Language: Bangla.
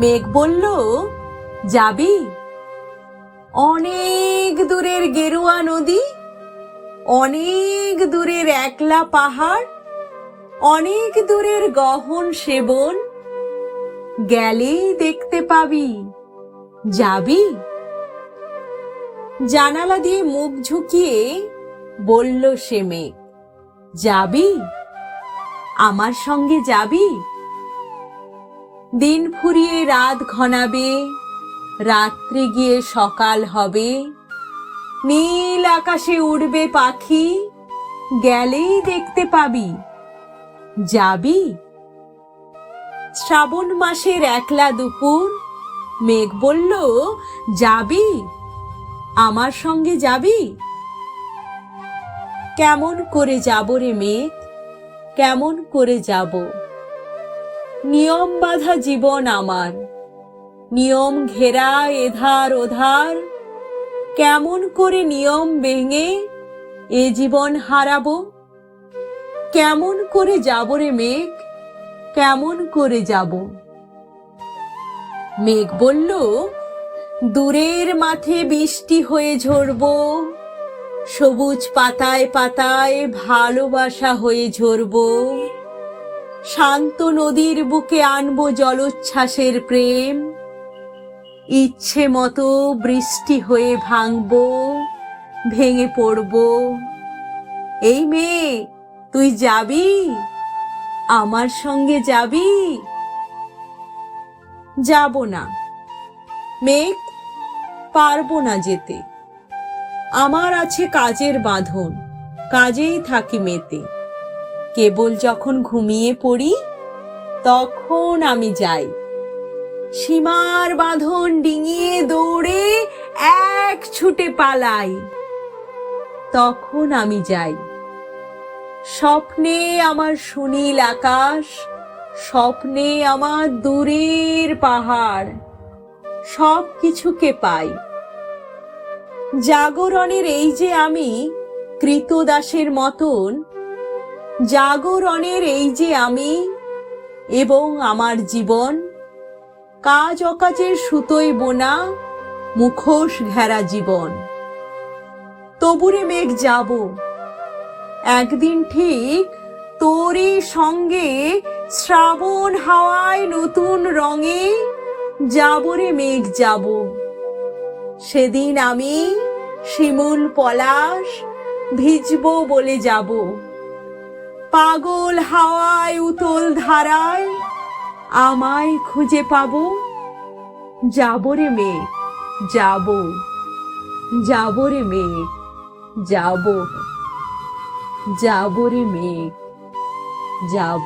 মেঘ বলল, যাবি? অনেক দূরের গেরুয়া নদী, অনেক দূরের একলা পাহাড়, অনেক দূরের গহন সেবন, গেলেই দেখতে পাবি। যাবি? জানালা দিয়ে মুখ ঝুঁকিয়ে বলল সে মেঘ, যাবি? আমার সঙ্গে যাবি? দিন ফুরিয়ে রাত ঘনাবে, রাত্রে গিয়ে সকাল হবে, নীল আকাশে উড়বে পাখি, গেলেই দেখতে পাবি। যাবি? শ্রাবণ মাসের একলা দুপুর, মেঘ বলল, যাবি? আমার সঙ্গে যাবি? কেমন করে যাব রে মেঘ, কেমন করে যাব? নিয়ম বাঁধা জীবন আমার, নিয়ম ঘেরা এধার ওধার, কেমন করে নিয়ম ভেঙে এ জীবন হারাবো? কেমন করে যাব রে মেঘ, কেমন করে যাব? মেঘ বলল, দূরের মাঠে বৃষ্টি হয়ে ঝরবো, সবুজ পাতায় পাতায় ভালোবাসা হয়ে ঝরবো, শান্ত নদীর বুকে আনবো জলোচ্ছ্বাসের প্রেম, ইচ্ছে মতো বৃষ্টি হয়ে ভাঙবো, ভেঙে পড়বো। এই মেয়ে, তুই যাবি? আমার সঙ্গে যাবি? যাব না মেঘ, পারবো না যেতে। আমার আছে কাজের বাঁধন, কাজেই থাকি মেতে। কেবল যখন ঘুমিয়ে পড়ি, তখন আমি যাই। সীমার বাঁধন ডিঙিয়ে দৌড়ে এক ছুটে পালাই, তখন আমি যাই। স্বপ্নে আমার সুনীল আকাশ, স্বপ্নে আমার দূরের পাহাড়, সব কিছুকে পাই। জাগরণের এই যে আমি কৃতদাসের মতন, জাগরণের এই যে আমি এবং আমার জীবন, কাজ অকাজের সুতোয় বোনা মুখোশ ঘেরা জীবন। তবুরে মেঘ যাব, একদিন ঠিক তোরই সঙ্গে শ্রাবণ হাওয়ায় নতুন রঙে যাব রে মেঘ যাব। সেদিন আমি শিমুল পলাশ ভিজবো বলে যাব, পাগল হাওয়ায় উতল ধারায় আমায় খুঁজে পাবো। যাব রে মেঘ যাব, যাব রে মেঘ যাব, যাব রে মেঘ যাব।